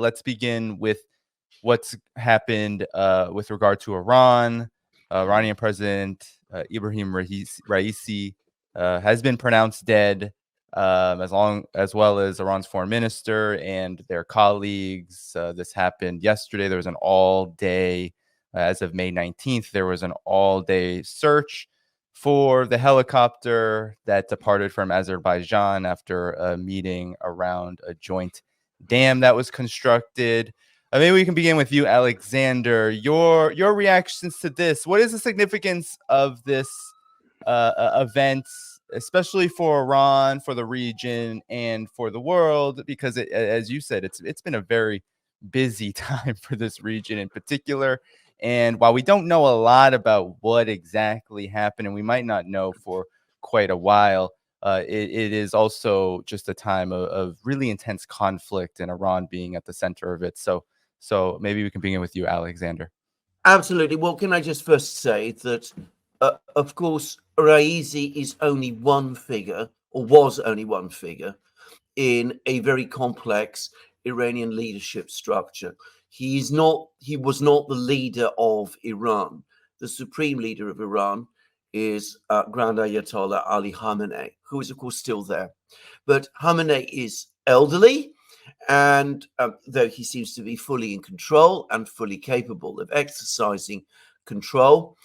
Let's begin with what's happened with regard to Iran. Iranian President Ebrahim Raisi has been pronounced dead, as well as Iran's foreign minister and their colleagues. This happened yesterday. There was an all-day, as of May 19th, there was an all-day search for the helicopter that departed from Azerbaijan after a meeting around a joint dam that was constructed. Maybe we can begin with you, Alexander. Your reactions to this. What is the significance of this event, especially for Iran, for the region, and for the world? Because as you said, it's been a very busy time for this region in particular. And while we don't know a lot about what exactly happened, and we might not know for quite a while, it is also just a time of really intense conflict, and Iran being at the center of it. So maybe we can begin with you, Alexander. Absolutely. Well, can I just first say that, of course, Raisi is only one figure, or was only one figure, in a very complex Iranian leadership structure. He was not the leader of Iran. The supreme leader of Iran is Grand Ayatollah Ali Khamenei, who is, of course, still there. But Khamenei is elderly, and though he seems to be fully in control and fully capable of exercising control,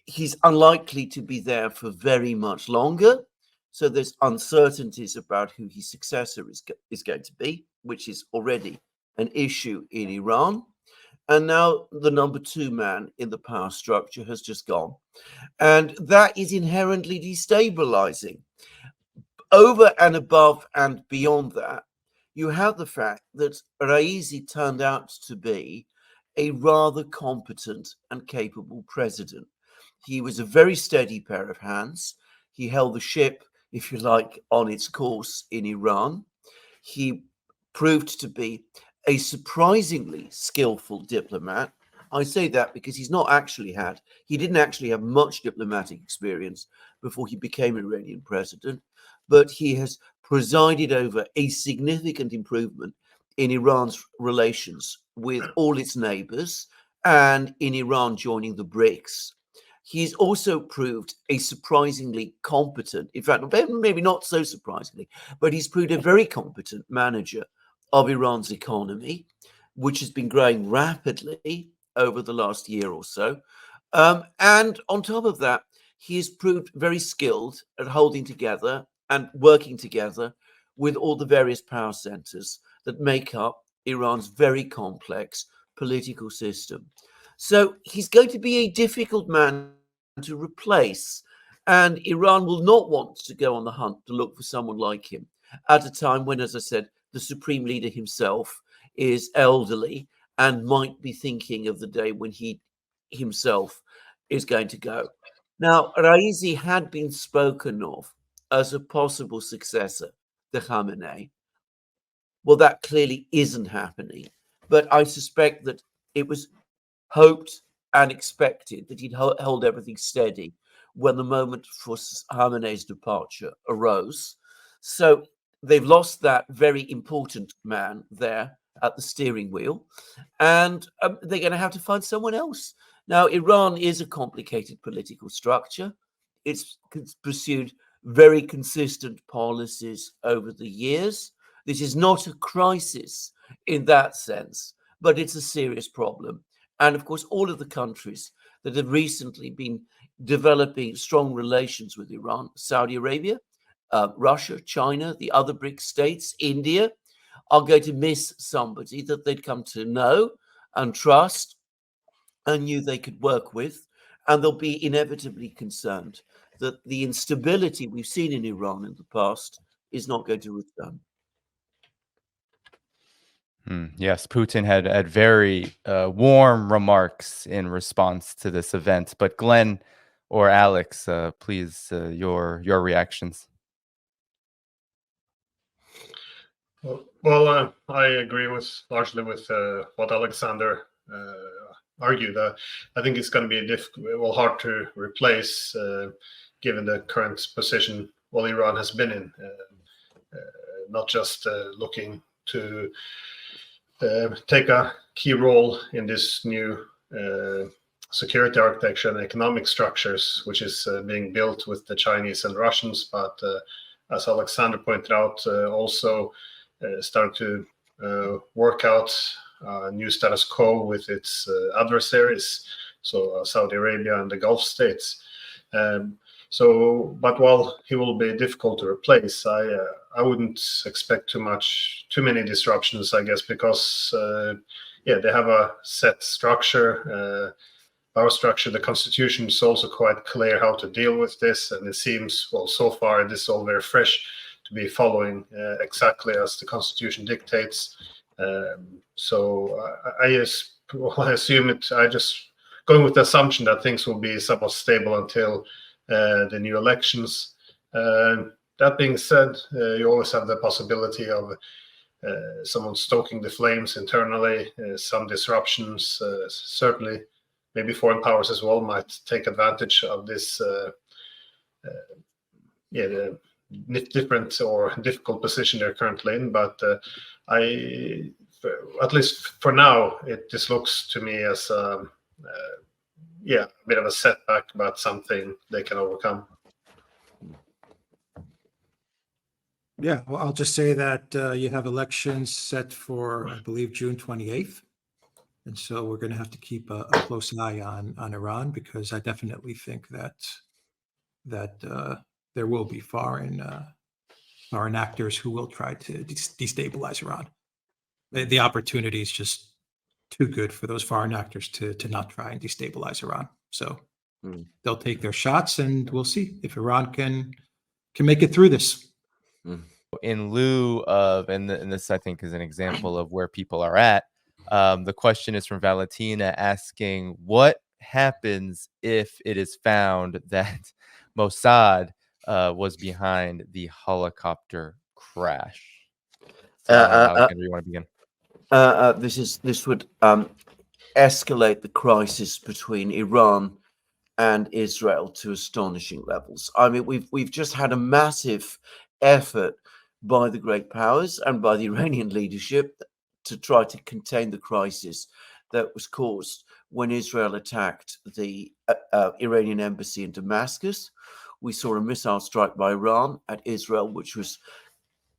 he's unlikely to be there for very much longer. So there's uncertainties about who his successor is going to be, which is already an issue in Iran. And now the number two man in the power structure has just gone. And that is inherently destabilizing. Over and above and beyond that, you have the fact that Raisi turned out to be a rather competent and capable president. He was a very steady pair of hands. He held the ship, if you like, on its course in Iran. He proved to be a surprisingly skillful diplomat. I say that because he didn't actually have much diplomatic experience before he became Iranian president, but he has presided over a significant improvement in Iran's relations with all its neighbors and in Iran joining the BRICS. He's also proved a surprisingly competent, in fact, maybe not so surprisingly, but he's proved a very competent manager of Iran's economy, which has been growing rapidly over the last year or so. And on top of that, he has proved very skilled at holding together and working together with all the various power centers that make up Iran's very complex political system. So he's going to be a difficult man to replace, and Iran will not want to go on the hunt to look for someone like him at a time when, as I said, the supreme leader himself is elderly and might be thinking of the day when he himself is going to go. Now, Raisi had been spoken of as a possible successor to Khamenei. Well, that clearly isn't happening, but I suspect that it was hoped and expected that he'd hold everything steady when the moment for Khamenei's departure arose. So they've lost that very important man there at the steering wheel, and they're going to have to find someone else. Now, Iran is a complicated political structure. It's pursued very consistent policies over the years. This is not a crisis in that sense, but it's a serious problem. And of course, all of the countries that have recently been developing strong relations with Iran, Saudi Arabia, Russia, China, the other BRICS states, India, are going to miss somebody that they'd come to know and trust and knew they could work with. And they'll be inevitably concerned that the instability we've seen in Iran in the past is not going to return. Yes, Putin had very warm remarks in response to this event. But Glenn or Alex, please, your reactions. Well, I agree largely with what Alexander argued. I think it's going to be hard to replace, given the current position Iran has been in, not just looking to take a key role in this new security architecture and economic structures, which is being built with the Chinese and Russians. But as Alexander pointed out, also start to work out a new status quo with its adversaries, so Saudi Arabia and the Gulf states. But while he will be difficult to replace, I wouldn't expect too many disruptions, I guess, because they have a set structure, power structure. The constitution is also quite clear how to deal with this, and it seems, well, so far this is all very fresh, to be following exactly as the constitution dictates. I assume it. I just going with the assumption that things will be somewhat stable until the new elections. That being said, you always have the possibility of someone stoking the flames internally, some disruptions. Certainly, maybe foreign powers as well might take advantage of this. The different or difficult position they're currently in. But at least for now, this looks to me as a bit of a setback, but something they can overcome. Yeah, well, I'll just say that you have elections set for, I believe, June 28th. And so we're going to have to keep a close eye on Iran, because I definitely think that there will be foreign actors who will try to destabilize Iran. The opportunity is just too good for those foreign actors to not try and destabilize Iran. So they'll take their shots, and we'll see if Iran can make it through this. In lieu of, and this I think is an example of where people are at. The question is from Valentina, asking, what happens if it is found that Mossad was behind the helicopter crash? Alexander, you want to begin? This would escalate the crisis between Iran and Israel to astonishing levels. I mean, we've just had a massive effort by the great powers and by the Iranian leadership to try to contain the crisis that was caused when Israel attacked the Iranian embassy in Damascus. We saw a missile strike by Iran at Israel, which was,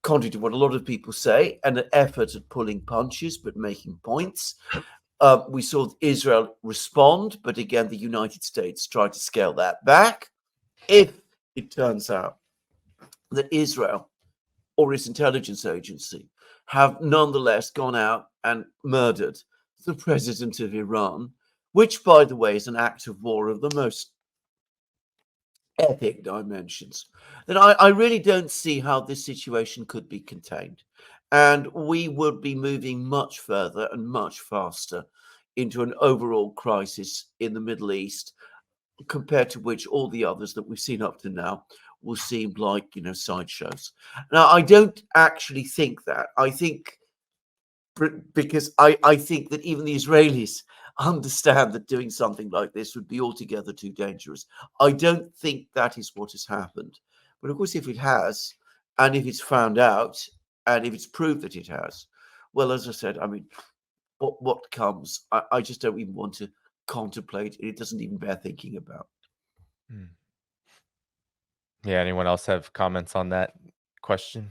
contrary to what a lot of people say, an effort at pulling punches but making points. We saw Israel respond, but again, the United States tried to scale that back. If it turns out that Israel or its intelligence agency have nonetheless gone out and murdered the president of Iran, which, by the way, is an act of war of the most epic dimensions, then I really don't see how this situation could be contained. And we would be moving much further and much faster into an overall crisis in the Middle East, compared to which all the others that we've seen up to now will seem like, sideshows. Now, I don't actually think that. I think, because I think that even the Israelis understand that doing something like this would be altogether too dangerous. I don't think that is what has happened. But of course, if it has, and if it's found out, and if it's proved that it has, well, as I said, I mean, what comes, I just don't even want to contemplate. It doesn't even bear thinking about. Yeah, anyone else have comments on that question?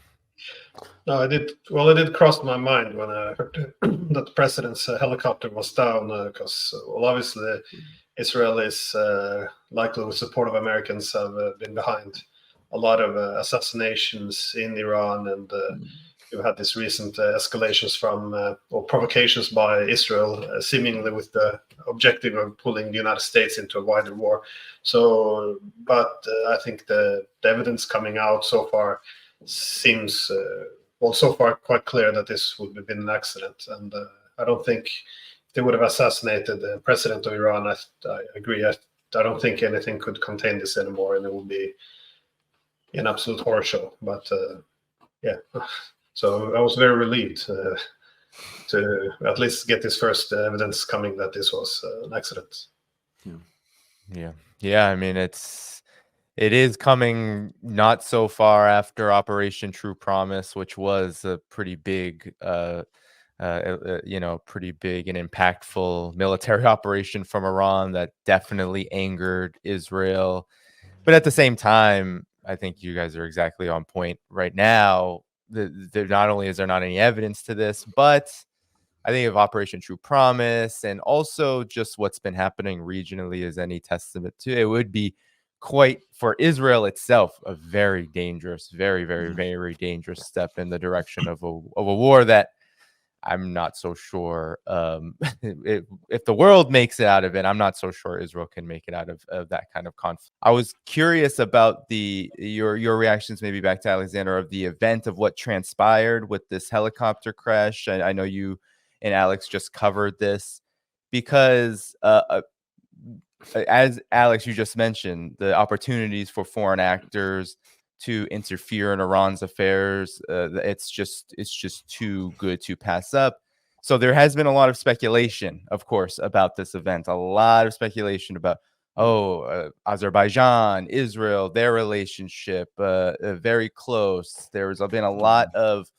No, I did. Well, it did cross my mind when I heard that the president's helicopter was down, because, obviously, Israel is likely, with support of Americans, have been behind a lot of assassinations in Iran, and you had this recent escalations from or provocations by Israel, seemingly with the objective of pulling the United States into a wider war. So, but I think the evidence coming out so far seems so far quite clear that this would have been an accident, and I don't think they would have assassinated the president of Iran. I agree. I don't think anything could contain this anymore, and it would be an absolute horror show. But so I was very relieved to at least get this first evidence coming that this was an accident. Yeah. I mean, it is coming not so far after Operation True Promise, which was a pretty big pretty big and impactful military operation from Iran that definitely angered Israel. But at the same time, I think you guys are exactly on point right now. Not only is there not any evidence to this, but I think if Operation True Promise and also just what's been happening regionally is any testament to it, would be quite, for Israel itself, a very dangerous, very, very, very dangerous step in the direction of a war that I'm not so sure if the world makes it out of it. I'm not so sure Israel can make it out of that kind of conflict. I was curious about your reactions, maybe back to Alexander, of the event of what transpired with this helicopter crash. I know you and Alex just covered this because as Alex, you just mentioned, the opportunities for foreign actors to interfere in Iran's affairs, it's just too good to pass up. So there has been a lot of speculation, of course, about this event. A lot of speculation about, Azerbaijan, Israel, their relationship, very close. There's been a lot of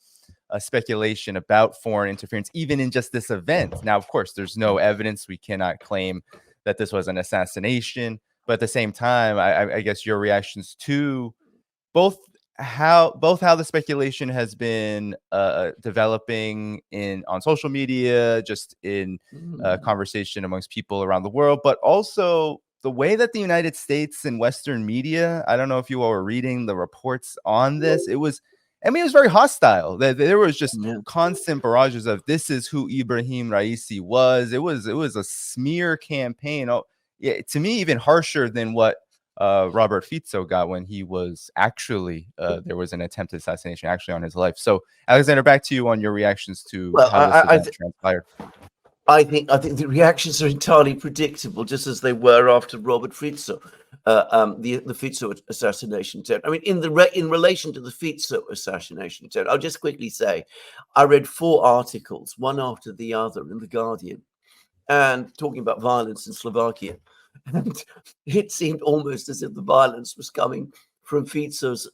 speculation about foreign interference, even in just this event. Now, of course, there's no evidence. We cannot claim that this was an assassination. But at the same time, I guess your reactions to both how the speculation has been developing on social media, just in conversation amongst people around the world, but also the way that the United States and Western media, I don't know if you all were reading the reports on this. It was very hostile. There was just constant barrages of, this is who Ebrahim Raisi was. It was a smear campaign. Oh, yeah, to me, even harsher than what Robert Fico got when he was actually there was an attempted assassination actually on his life. So, Alexander, back to you on your reactions to how this event transpired. I think the reactions are entirely predictable, just as they were after Robert Fico, the Fico assassination attempt. I mean, in relation to the Fico assassination attempt, I'll just quickly say, I read 4 articles, one after the other, in The Guardian, and talking about violence in Slovakia. And it seemed almost as if the violence was coming from Fico's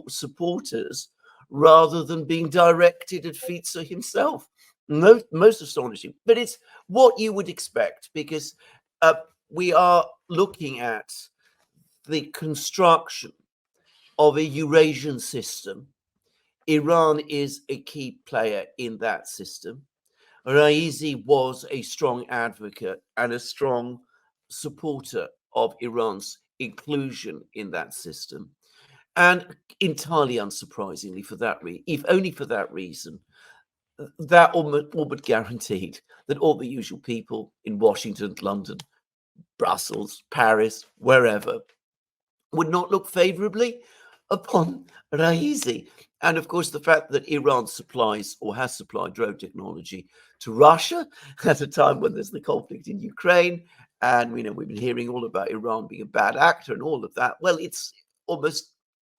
supporters rather than being directed at Fico himself. Most astonishing. But it's what you would expect, because we are looking at the construction of a Eurasian system. Iran is a key player in that system. Raisi was a strong advocate and a strong supporter of Iran's inclusion in that system. And entirely unsurprisingly, for that reason, if only for that reason, that all but guaranteed that all the usual people in Washington, London, Brussels, Paris, wherever, would not look favorably upon Raisi. And of course, the fact that Iran supplies or has supplied drone technology to Russia at a time when there's the conflict in Ukraine, and we've been hearing all about Iran being a bad actor and all of that. Well, it's almost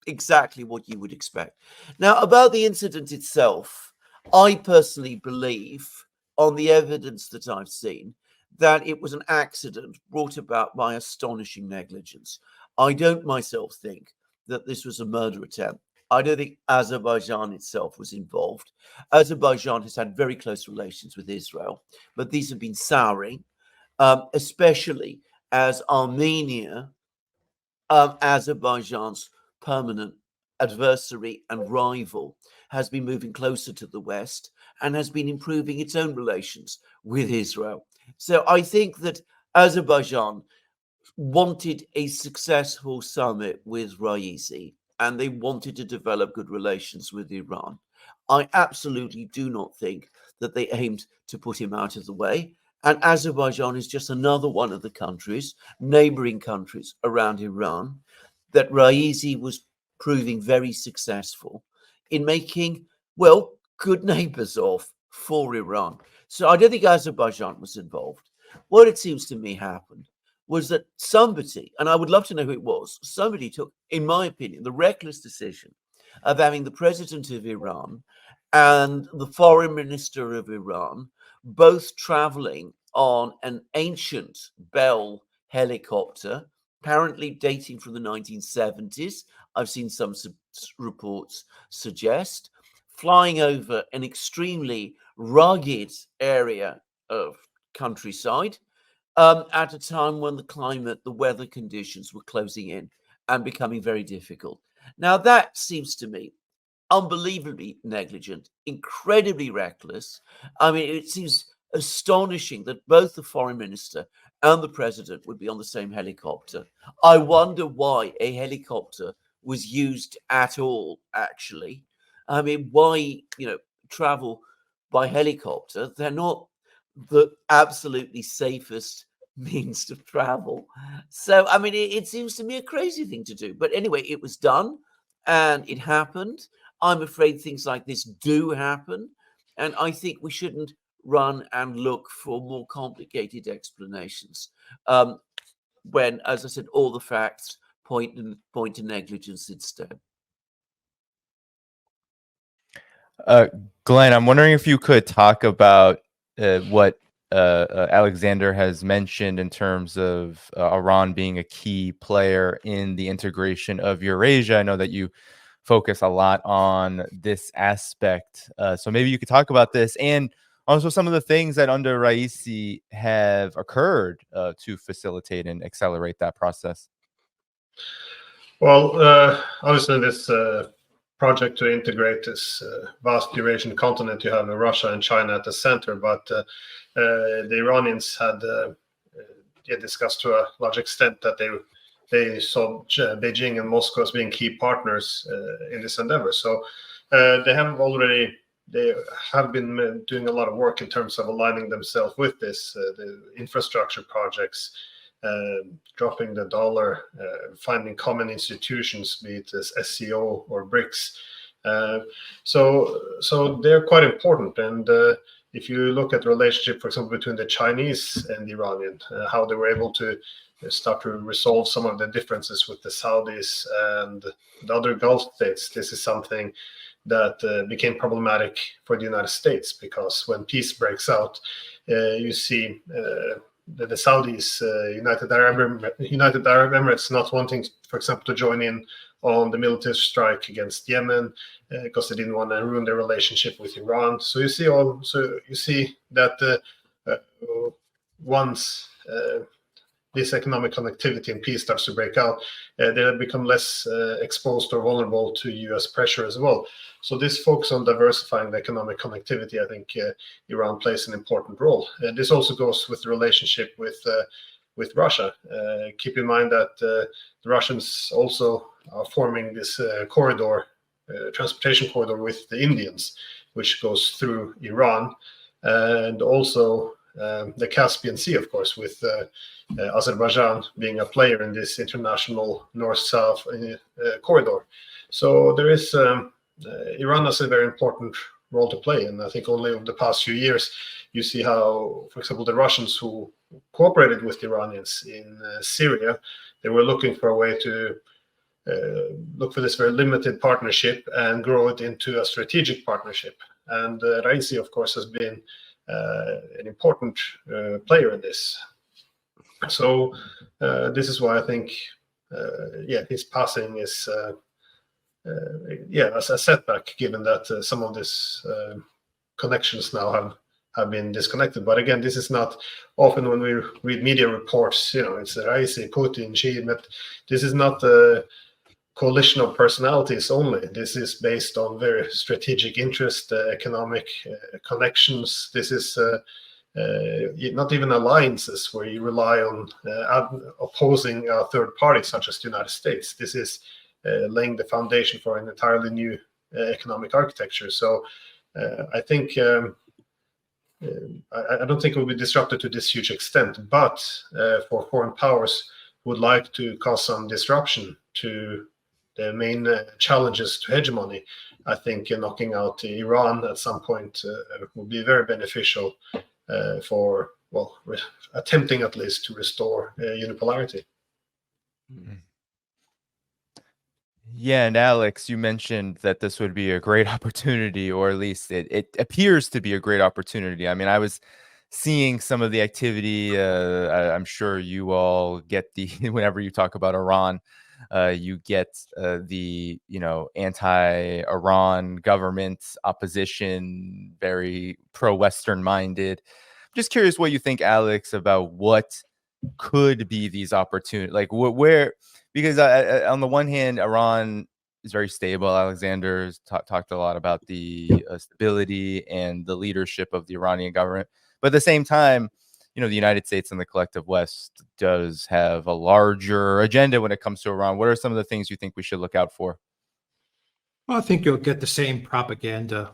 exactly what you would expect. Now, about the incident itself, I personally believe, on the evidence that I've seen, that it was an accident brought about by astonishing negligence. I don't myself think that this was a murder attempt. I don't think Azerbaijan itself was involved. Azerbaijan has had very close relations with Israel, but these have been souring, especially as Armenia, Azerbaijan's permanent adversary and rival, has been moving closer to the West and has been improving its own relations with Israel. So I think that Azerbaijan wanted a successful summit with Raisi, and they wanted to develop good relations with Iran. I absolutely do not think that they aimed to put him out of the way. And Azerbaijan is just another one of the countries, neighboring countries around Iran, that Raisi was proving very successful in making, well, good neighbors of for Iran. So I don't think Azerbaijan was involved. What it seems to me happened was that somebody, and I would love to know who it was, somebody took, in my opinion, the reckless decision of having the president of Iran and the foreign minister of Iran both traveling on an ancient Bell helicopter, apparently dating from the 1970s. I've seen some reports suggest, flying over an extremely rugged area of countryside at a time when the climate, the weather conditions were closing in and becoming very difficult. Now, that seems to me unbelievably negligent, incredibly reckless. I mean, it seems astonishing that both the foreign minister and the president would be on the same helicopter. I wonder why a helicopter was used at all, actually. I mean, why, travel by helicopter? They're not the absolutely safest means of travel. So, I mean, it seems to me a crazy thing to do. But anyway, it was done and it happened. I'm afraid things like this do happen. And I think we shouldn't run and look for more complicated explanations when, as I said, all the facts point to negligence instead. Glenn, I'm wondering if you could talk about what Alexander has mentioned in terms of Iran being a key player in the integration of Eurasia. I know that you focus a lot on this aspect. So maybe you could talk about this and also some of the things that under Raisi have occurred to facilitate and accelerate that process. Well, obviously this project to integrate this vast Eurasian continent, you have Russia and China at the center, but the Iranians had discussed to a large extent that they saw Beijing and Moscow as being key partners in this endeavor. So they have been doing a lot of work in terms of aligning themselves with this, the infrastructure projects, dropping the dollar, finding common institutions, be it as SCO or BRICS. So they're quite important. And if you look at the relationship, for example, between the Chinese and the Iranian, how they were able to start to resolve some of the differences with the Saudis and the other Gulf states, this is something that became problematic for the United States, because when peace breaks out, you see the Saudis, United Arab Emirates not wanting, for example, to join in on the military strike against Yemen because they didn't want to ruin their relationship with Iran. So you see that once this economic connectivity and peace starts to break out, they become less exposed or vulnerable to U.S. pressure as well. So this focus on diversifying the economic connectivity, I think Iran plays an important role. This also goes with the relationship with Russia. Keep in mind that the Russians also are forming this corridor, transportation corridor with the Indians, which goes through Iran, and also the Caspian Sea, of course, with Azerbaijan being a player in this international north-south corridor. So there is Iran has a very important role to play, and I think only over the past few years you see how, for example, the Russians who cooperated with the Iranians in Syria, they were looking for a way to look for this very limited partnership and grow it into a strategic partnership. And Raisi, of course, has been an important player in this. So this is why I think, his passing is, a setback, given that some of these connections now have been disconnected. But again, this is not often when we read media reports, it's Raisi, Putin, Xi, but this is not a coalition of personalities only. This is based on very strategic interest, economic connections. This is not even alliances where you rely on opposing a third party such as the United States. This is laying the foundation for an entirely new economic architecture. So I think I don't think it will be disrupted to this huge extent, but for foreign powers who would like to cause some disruption to the main challenges to hegemony, I think knocking out Iran at some point will be very beneficial for, attempting at least to restore unipolarity. Yeah, and Alex, you mentioned that this would be a great opportunity, or at least it appears to be a great opportunity. I mean, I was seeing some of the activity. I'm sure you all get the whenever you talk about Iran, You get the anti-Iran government opposition, very pro-Western minded. Just curious what you think, Alex, about what could be these opportunities, like where, because on the one hand, Iran is very stable. Alexander's talked a lot about the stability and the leadership of the Iranian government, but at the same time, the United States and the collective West does have a larger agenda when it comes to Iran. What are some of the things you think we should look out for? Well, I think you'll get the same propaganda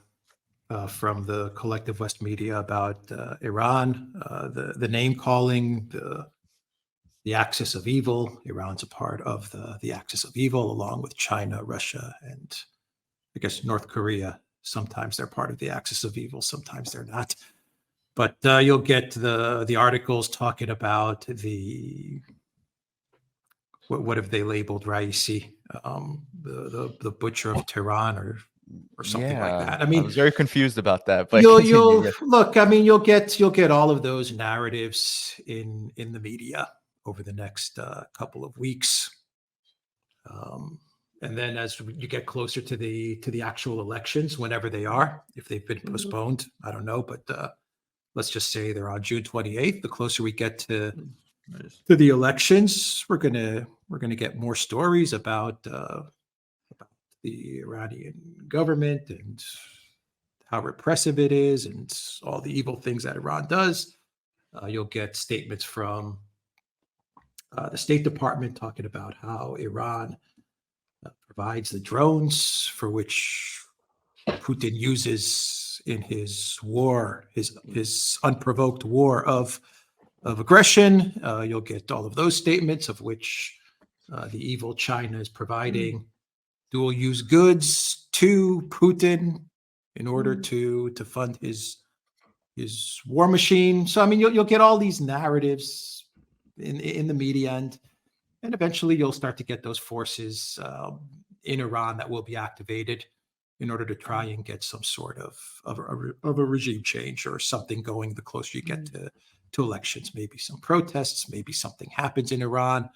from the collective West media about Iran, the name calling, the axis of evil. Iran's a part of the axis of evil, along with China, Russia, and I guess North Korea. Sometimes they're part of the axis of evil, sometimes they're not. But you'll get the articles talking about what have they labeled Raisi, the butcher of Tehran, or something like that. I mean, I was very confused about that. But you'll look. I mean, you'll get all of those narratives in the media over the next couple of weeks, and then as you get closer to the actual elections, whenever they are, if they've been postponed, I don't know, but let's just say they're on June 28th. The closer we get to the elections, we're gonna get more stories about the Iranian government and how repressive it is and all the evil things that Iran does. You'll get statements from the State Department talking about how Iran provides the drones for which Putin uses in his war, his unprovoked war of aggression. You'll get all of those statements of which the evil China is providing dual-use goods to Putin in order to fund his war machine. So I mean, you'll get all these narratives in the media, and eventually you'll start to get those forces in Iran that will be activated in order to try and get some sort of a regime change or something going the closer you get to elections. Maybe some protests, maybe something happens in Iran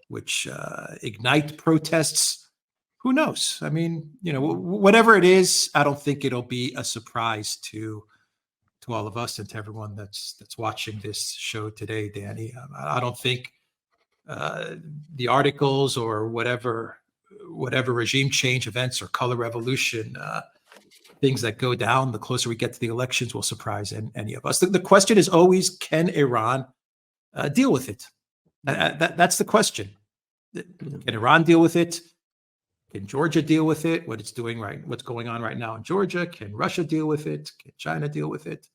which ignite protests. Who knows? I mean, whatever it is, I don't think it'll be a surprise to all of us and to everyone that's watching this show today, Danny. I don't think the articles or whatever regime change events or color revolution things that go down the closer we get to the elections will surprise any of us. The question is always, can Iran deal with it? That's the question. Can Iran deal with it? Can Georgia deal with it? What's going on right now in Georgia? Can Russia deal with it? Can China deal with it?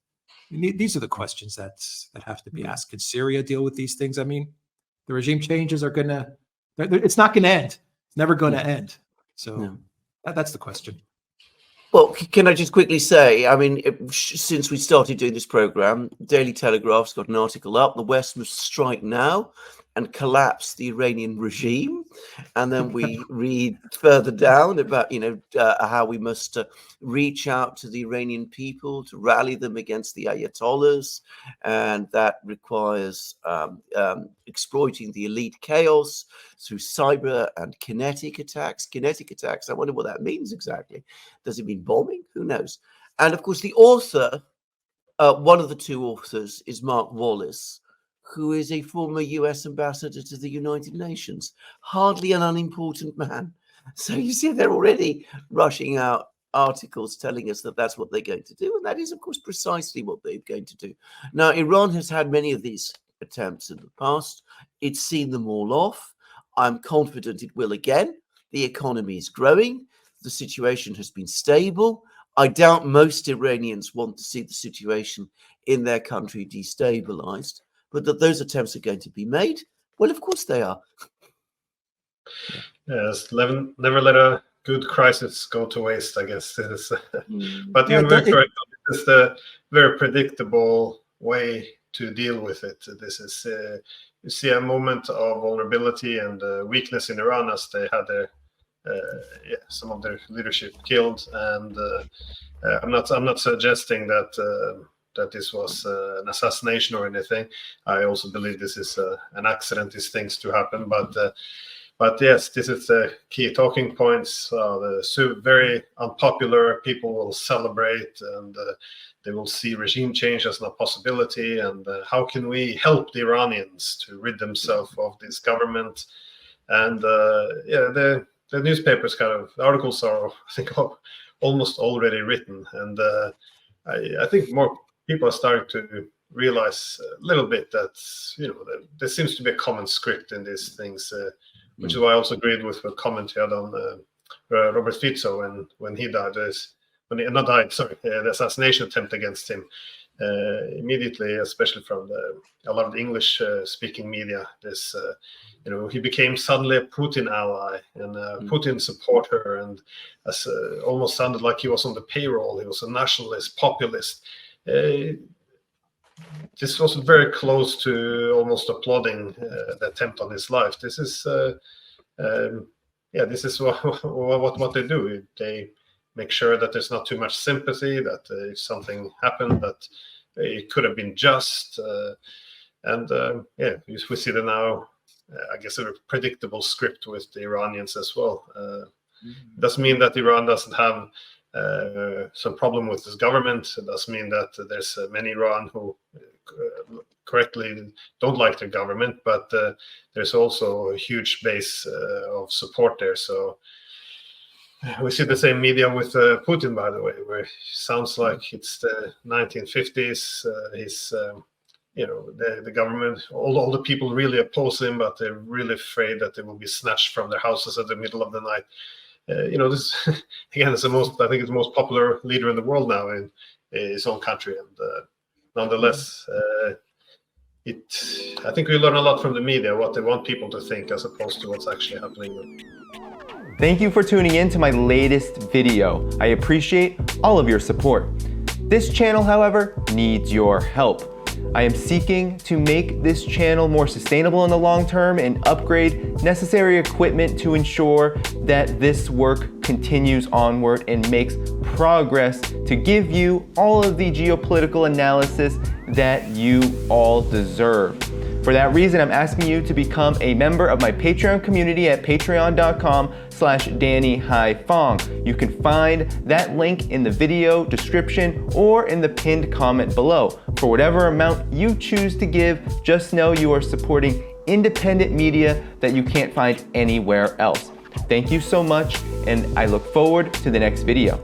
These are the questions that have to be asked. Can Syria deal with these things? I mean, the regime changes are it's not going to end. It's never going to end. So that's the question. Well, can I just quickly say, I mean, since we started doing this program, Daily Telegraph's got an article up, the West must strike now and collapse the Iranian regime. And then we read further down about, how we must reach out to the Iranian people to rally them against the Ayatollahs. And that requires exploiting the elite chaos through cyber and kinetic attacks. Kinetic attacks, I wonder what that means exactly. Does it mean bombing? Who knows? And of course, the author, one of the two authors is Mark Wallace, who is a former US ambassador to the United Nations. Hardly an unimportant man. So you see, they're already rushing out articles telling us that that's what they're going to do. And that is, of course, precisely what they're going to do. Now, Iran has had many of these attempts in the past. It's seen them all off. I'm confident it will again. The economy is growing. The situation has been stable. I doubt most Iranians want to see the situation in their country destabilized. But that those attempts are going to be made, well, of course they are. Yes, never let a good crisis go to waste, I guess. But you're very correct. It's the very predictable way to deal with it. This is you see a moment of vulnerability and weakness in Iran as they had some of their leadership killed, and I'm not suggesting that this was an assassination or anything. I also believe this is an accident. These things to happen, but But yes, this is the key talking points. The very unpopular people will celebrate, and they will see regime change as a possibility. And how can we help the Iranians to rid themselves of this government? And the newspapers the articles are, I think, almost already written. And I think more people are starting to realize a little bit that, there seems to be a common script in these things, which is why I also agreed with the comment he had on Robert Fico when he died. The assassination attempt against him. Immediately, especially from a lot of the English-speaking media, he became suddenly a Putin ally and a Putin supporter, and almost sounded like he was on the payroll. He was a nationalist, populist. This was very close to almost applauding the attempt on his life. This is, this is what they do. They make sure that there's not too much sympathy, that if something happened, that it could have been just. We see that now, I guess, a predictable script with the Iranians as well. It doesn't mean that Iran doesn't have some problem with this government. It does mean that there's many Iran who correctly don't like the government, but there's also a huge base of support there. So we see the same media with Putin, by the way, where it sounds like it's the 1950s. He's, the government, all the people really oppose him, but they're really afraid that they will be snatched from their houses at the middle of the night. This again is I think it's the most popular leader in the world now in his own country, and nonetheless, I think we learn a lot from the media, what they want people to think as opposed to what's actually happening. Thank you for tuning in to my latest video. I appreciate all of your support. This channel, however, needs your help. I am seeking to make this channel more sustainable in the long term and upgrade necessary equipment to ensure that this work continues onward and makes progress to give you all of the geopolitical analysis that you all deserve. For that reason, I'm asking you to become a member of my Patreon community at patreon.com/DannyDhaiphong. You can find that link in the video description or in the pinned comment below. For whatever amount you choose to give, just know you are supporting independent media that you can't find anywhere else. Thank you so much, and I look forward to the next video.